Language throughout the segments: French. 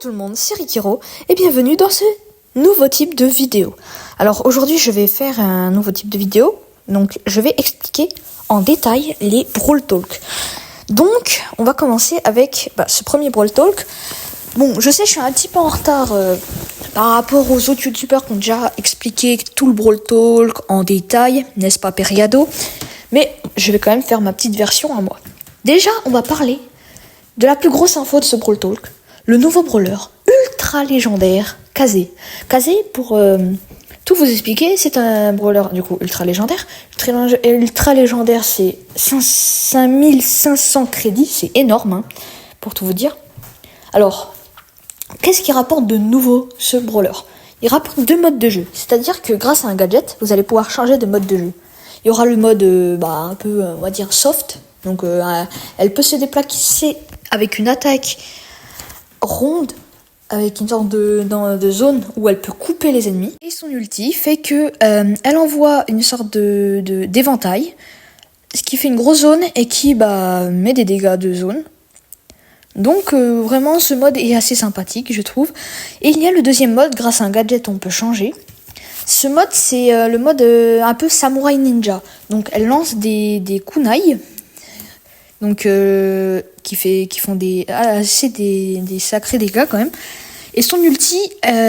tout le monde, c'est Rikiro et bienvenue dans ce nouveau type de vidéo. Alors aujourd'hui je vais faire un nouveau type de vidéo, donc je vais expliquer en détail les Brawl Talk. Donc on va commencer avec ce premier Brawl Talk. Bon, je sais je suis un petit peu en retard par rapport aux autres youtubeurs qui ont déjà expliqué tout le Brawl Talk en détail, n'est-ce pas Periado? Mais je vais quand même faire ma petite version à moi. Déjà on va parler de la plus grosse info de ce Brawl Talk, le nouveau brawler ultra légendaire, Kazé. Kazé, pour tout vous expliquer, c'est un brawler du coup ultra légendaire. Ultra légendaire, c'est 5500 crédits, c'est énorme, hein, pour tout vous dire. Alors, qu'est-ce qui rapporte de nouveau ce brawler? Il rapporte 2 modes de jeu, c'est-à-dire que grâce à un gadget, vous allez pouvoir changer de mode de jeu. Il y aura le mode un peu, on va dire, soft. Donc elle peut se déplacer avec une attaque ronde, avec une sorte de zone où elle peut couper les ennemis. Et son ulti fait que elle envoie une sorte d'éventail, ce qui fait une grosse zone et qui met des dégâts de zone. Donc vraiment ce mode est assez sympathique je trouve. Et il y a le deuxième mode, grâce à un gadget on peut changer. Ce mode c'est le mode un peu samouraï ninja. Donc elle lance des kunai. Donc qui font des sacrés dégâts quand même. Et son ulti,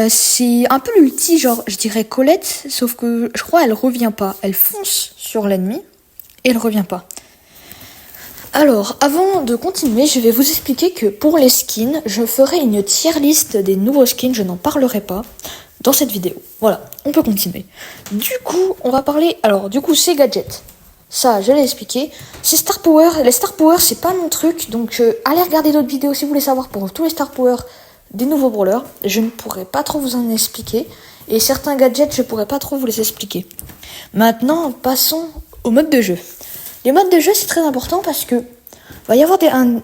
c'est un peu l'ulti genre je dirais Colette, sauf que je crois elle revient pas. Elle fonce sur l'ennemi et elle revient pas. Alors avant de continuer, je vais vous expliquer que pour les skins, je ferai une tier list des nouveaux skins, je n'en parlerai pas dans cette vidéo. Voilà, on peut continuer. Du coup, on va parler, alors du coup c'est gadgets. Ça, je l'ai expliqué. C'est Star Power. Les Star Power, c'est pas mon truc. Donc, allez regarder d'autres vidéos si vous voulez savoir pour tous les Star Power des nouveaux brawlers. Je ne pourrai pas trop vous en expliquer. Et certains gadgets, je pourrai pas trop vous les expliquer. Maintenant, passons au mode de jeu. Les modes de jeu, c'est très important parce que va y avoir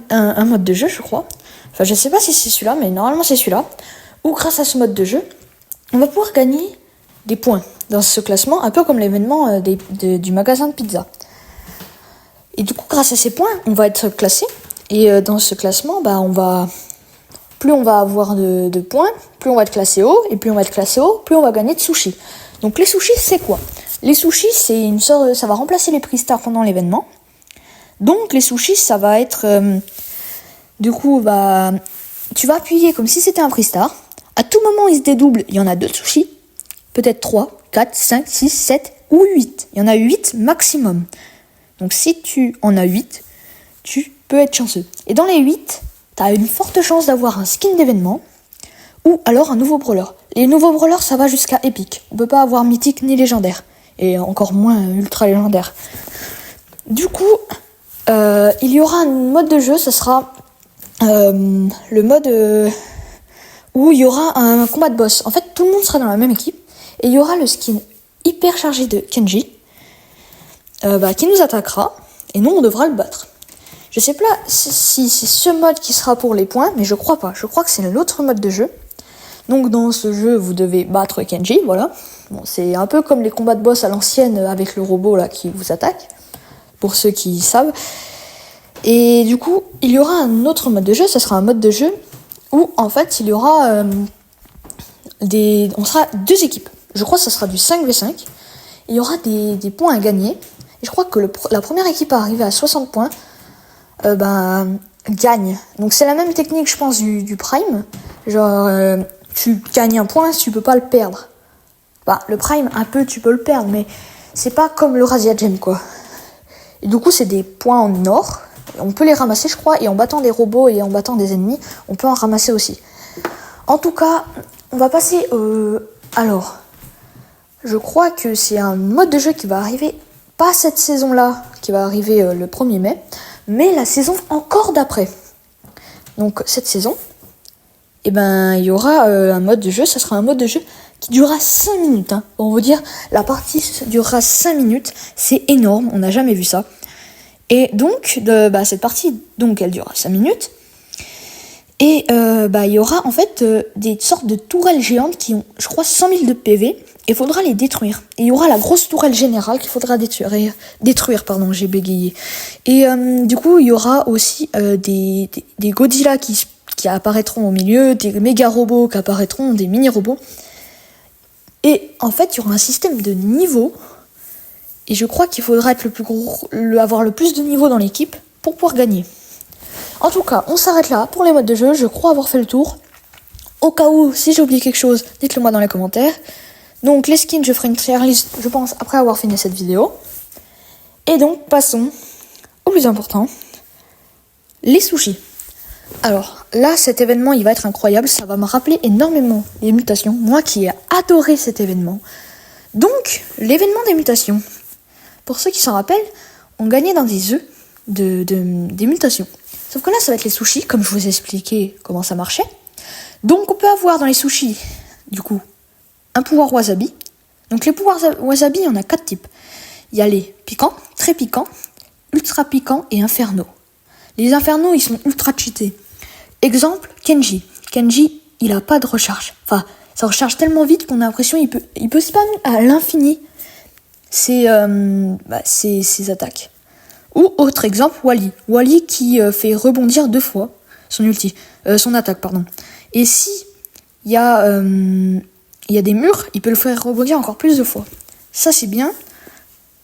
un mode de jeu, je crois. Enfin, je sais pas si c'est celui-là, mais normalement c'est celui-là. Où grâce à ce mode de jeu, on va pouvoir gagner des points dans ce classement, un peu comme l'événement du magasin de pizza. Et du coup, grâce à ces points, on va être classé. Et dans ce classement, plus on va avoir de points, plus on va être classé haut. Et plus on va être classé haut, plus on va gagner de sushis. Donc les sushis, c'est quoi? Les sushis, c'est une sorte, ça va remplacer les prix stars pendant l'événement. Donc les sushis, ça va être, tu vas appuyer comme si c'était un prix star. À tout moment, il se dédouble. Il y en a 2 sushis. Peut-être 3, 4, 5, 6, 7 ou 8. Il y en a 8 maximum. Donc si tu en as 8, tu peux être chanceux. Et dans les 8, tu as une forte chance d'avoir un skin d'événement ou alors un nouveau brawler. Les nouveaux brawlers, ça va jusqu'à épique. On peut pas avoir mythique ni légendaire. Et encore moins ultra légendaire. Du coup, il y aura un mode de jeu, ce sera le mode où il y aura un combat de boss. En fait, tout le monde sera dans la même équipe. Et il y aura le skin hyper chargé de Kenji qui nous attaquera. Et nous, on devra le battre. Je sais pas si c'est ce mode qui sera pour les points, mais je crois pas. Je crois que c'est l'autre mode de jeu. Donc dans ce jeu, vous devez battre Kenji, voilà. Bon, c'est un peu comme les combats de boss à l'ancienne avec le robot là qui vous attaque. Pour ceux qui savent. Et du coup, il y aura un autre mode de jeu. Ça sera un mode de jeu où en fait, il y aura on sera 2 équipes. Je crois que ça sera du 5v5. Il y aura des points à gagner. Et je crois que la première équipe à arriver à 60 points gagne. Donc c'est la même technique, je pense, du Prime. Genre, tu gagnes un point si tu peux pas le perdre. Le Prime, un peu, tu peux le perdre, mais c'est pas comme le Razia Gem, quoi. Et du coup, c'est des points en or. On peut les ramasser, je crois, et en battant des robots et en battant des ennemis, on peut en ramasser aussi. En tout cas, on va passer alors, je crois que c'est un mode de jeu qui va arriver, pas cette saison-là, qui va arriver le 1er mai, mais la saison encore d'après. Donc cette saison, il y aura un mode de jeu, ça sera un mode de jeu qui durera 5 minutes. Hein. On va dire, la partie durera 5 minutes, c'est énorme, on n'a jamais vu ça. Et donc, cette partie, donc, elle durera 5 minutes. Et il y aura en fait des sortes de tourelles géantes qui ont, je crois, 100 000 de PV. Et il faudra les détruire. Et il y aura la grosse tourelle générale qu'il faudra détruire, j'ai bégayé. Et du coup, il y aura aussi des Godzilla qui qui apparaîtront au milieu, des méga robots qui apparaîtront, des mini robots. Et en fait, il y aura un système de niveaux. Et je crois qu'il faudra être avoir le plus de niveaux dans l'équipe pour pouvoir gagner. En tout cas, on s'arrête là pour les modes de jeu. Je crois avoir fait le tour. Au cas où, si j'ai oublié quelque chose, dites-le moi dans les commentaires. Donc les skins, je ferai une tier list, je pense, après avoir fini cette vidéo. Et donc, passons au plus important, les sushis. Alors là, cet événement, il va être incroyable. Ça va me rappeler énormément les mutations. Moi qui ai adoré cet événement. Donc, l'événement des mutations. Pour ceux qui s'en rappellent, on gagnait dans des œufs des mutations. Sauf que là, ça va être les sushis, comme je vous ai expliqué comment ça marchait. Donc, on peut avoir dans les sushis, du coup, un pouvoir wasabi. Donc, les pouvoirs wasabi, il y en a 4 types. Il y a les piquants, très piquants, ultra piquants et infernaux. Les infernaux, ils sont ultra cheatés. Exemple, Kenji. Kenji, il a pas de recharge. Enfin, ça recharge tellement vite qu'on a l'impression qu'il peut spam à l'infini ses attaques. Ou autre exemple, Wally. Wally qui fait rebondir 2 fois son attaque, pardon. Et si il y a des murs, il peut le faire rebondir encore plus de fois. Ça, c'est bien.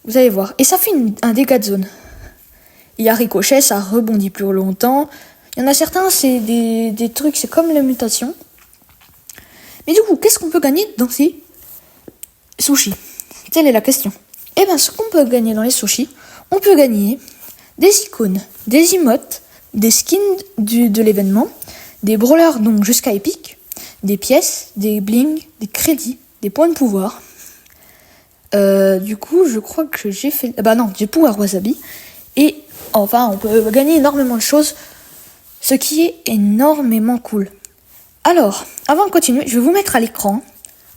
Vous allez voir. Et ça fait un dégât de zone. Il y a ricochet, ça rebondit plus longtemps. Il y en a certains, c'est des trucs, c'est comme la mutation. Mais du coup, qu'est-ce qu'on peut gagner dans ces sushis? Telle est la question. Eh bien, ce qu'on peut gagner dans les sushis, on peut gagner des icônes, des emotes, des skins de l'événement, des brawlers donc jusqu'à épique, des pièces, des bling, des crédits, des points de pouvoir. Du coup, je crois que j'ai fait... j'ai pouvoir wasabi. Et enfin, on peut gagner énormément de choses, ce qui est énormément cool. Alors, avant de continuer, je vais vous mettre à l'écran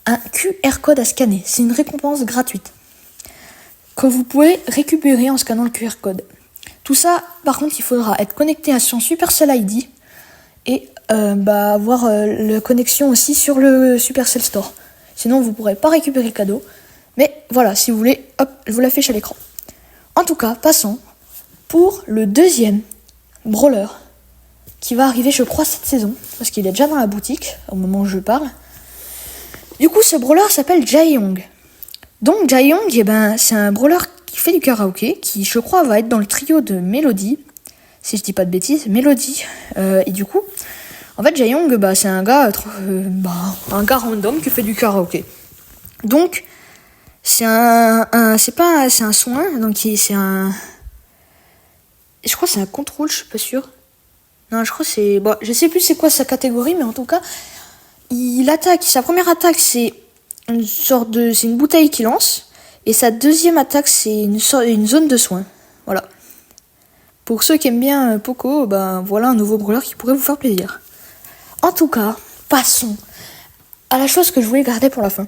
un QR code à scanner. C'est une récompense gratuite que vous pouvez récupérer en scannant le QR code. Tout ça, par contre, il faudra être connecté à son Supercell ID et avoir la connexion aussi sur le Supercell Store. Sinon, vous ne pourrez pas récupérer le cadeau. Mais voilà, si vous voulez, hop, je vous l'affiche à l'écran. En tout cas, passons pour le deuxième brawler qui va arriver, je crois, cette saison, parce qu'il est déjà dans la boutique au moment où je parle. Du coup, ce brawler s'appelle Jaehyung. Donc Jaehyung, c'est un brawler qui fait du karaoké, qui, je crois, va être dans le trio de Melody, si je dis pas de bêtises, Melody. Et du coup, en fait, Jaehyung, c'est un gars random qui fait du karaoké. Donc, c'est un soin, donc c'est un... Je crois que c'est un contrôle, je suis pas sûre. Non, je crois que c'est... je sais plus c'est quoi sa catégorie, mais en tout cas, il attaque. Sa première attaque, c'est c'est une bouteille qu'il lance. Et sa deuxième attaque, c'est une zone de soin. Voilà. Pour ceux qui aiment bien Poco, voilà un nouveau brawler qui pourrait vous faire plaisir. En tout cas, passons à la chose que je voulais garder pour la fin.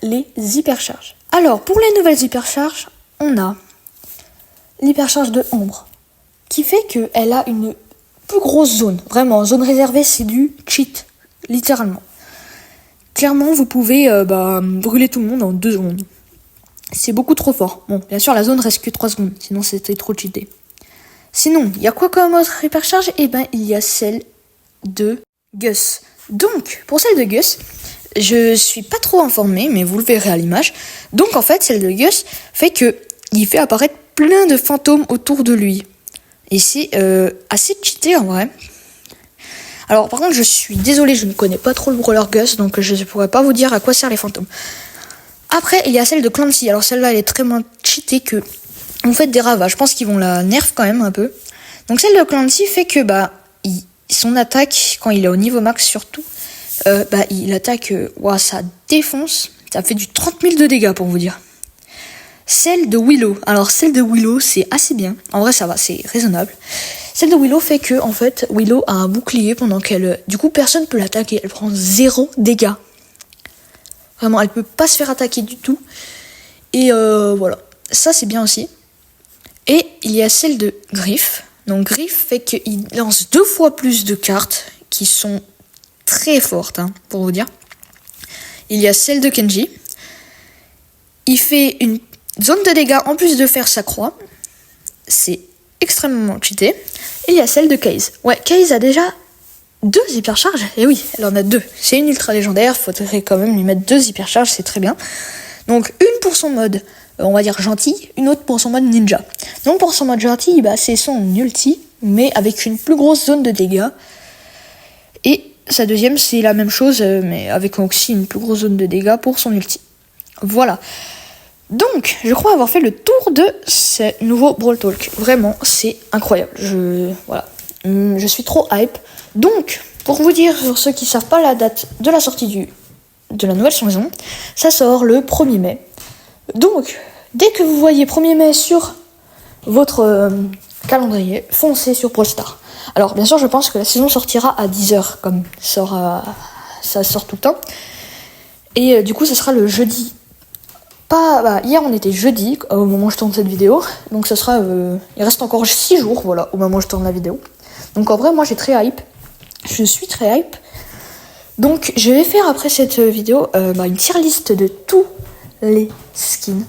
Les hypercharges. Alors, pour les nouvelles hypercharges, on a l'hypercharge de Ombre, qui fait qu'elle a une plus grosse zone. Vraiment, zone réservée, c'est du cheat, littéralement. Clairement, vous pouvez brûler tout le monde en 2 secondes. C'est beaucoup trop fort. Bon, bien sûr, la zone reste que 3 secondes, sinon c'était trop cheaté. Sinon, il y a quoi comme autre hypercharge? Il y a celle de Gus. Donc, pour celle de Gus, je suis pas trop informée, mais vous le verrez à l'image. Donc, en fait, celle de Gus fait il fait apparaître plein de fantômes autour de lui. Et c'est assez cheaté en vrai. Alors par contre, je suis désolée, je ne connais pas trop le brawler Gus, donc je ne pourrais pas vous dire à quoi servent les fantômes. Après, il y a celle de Clancy. Alors celle-là, elle est très moins cheatée que... On fait des ravages. Je pense qu'ils vont la nerf quand même un peu. Donc celle de Clancy fait que son attaque, quand il est au niveau max surtout, il attaque... ça défonce. Ça fait du 30 000 de dégâts pour vous dire. Celle de Willow. Alors celle de Willow, c'est assez bien. En vrai, ça va, c'est raisonnable. Celle de Willow fait que, en fait, Willow a un bouclier pendant qu'elle... Du coup, personne peut l'attaquer. Elle prend 0 dégâts. Vraiment, elle peut pas se faire attaquer du tout. Et voilà. Ça, c'est bien aussi. Et il y a celle de Griff. Donc Griff fait qu'il lance 2 fois plus de cartes qui sont très fortes, pour vous dire. Il y a celle de Kenji. Il fait une zone de dégâts en plus de faire sa croix. C'est extrêmement cheaté. Et il y a celle de Kaze. Ouais, Kaze a déjà 2 hypercharges. Et oui, elle en a 2. C'est une ultra légendaire, faudrait quand même lui mettre 2 hypercharges, c'est très bien. Donc une pour son mode, on va dire gentil, une autre pour son mode ninja. Donc pour son mode gentil, c'est son ulti, mais avec une plus grosse zone de dégâts. Et sa deuxième, c'est la même chose, mais avec aussi une plus grosse zone de dégâts pour son ulti. Voilà. Donc, je crois avoir fait le tour de ce nouveau Brawl Talk. Vraiment, c'est incroyable. Je suis trop hype. Donc, pour vous dire, pour ceux qui savent pas la date de la sortie de la nouvelle saison, ça sort le 1er mai. Donc, dès que vous voyez 1er mai sur votre calendrier, foncez sur Brawl Stars. Alors, bien sûr, je pense que la saison sortira à 10h, comme ça sort tout le temps. Et du coup, ce sera le jeudi. Hier, on était jeudi, au moment où je tourne cette vidéo. Donc, ce sera... il reste encore 6 jours, voilà, au moment où je tourne la vidéo. Donc, en vrai, moi, j'ai très hype. Je suis très hype. Donc, je vais faire, après cette vidéo, une tier list de tous les skins.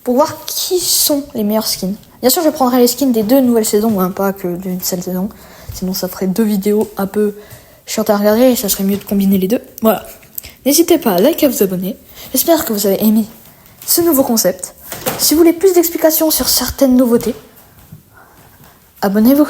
Pour voir qui sont les meilleurs skins. Bien sûr, je prendrai les skins des 2 nouvelles saisons, pas que d'une seule saison. Sinon, ça ferait 2 vidéos un peu chiantes à regarder et ça serait mieux de combiner les deux. Voilà. N'hésitez pas à liker et à vous abonner. J'espère que vous avez aimé ce nouveau concept. Si vous voulez plus d'explications sur certaines nouveautés, abonnez-vous.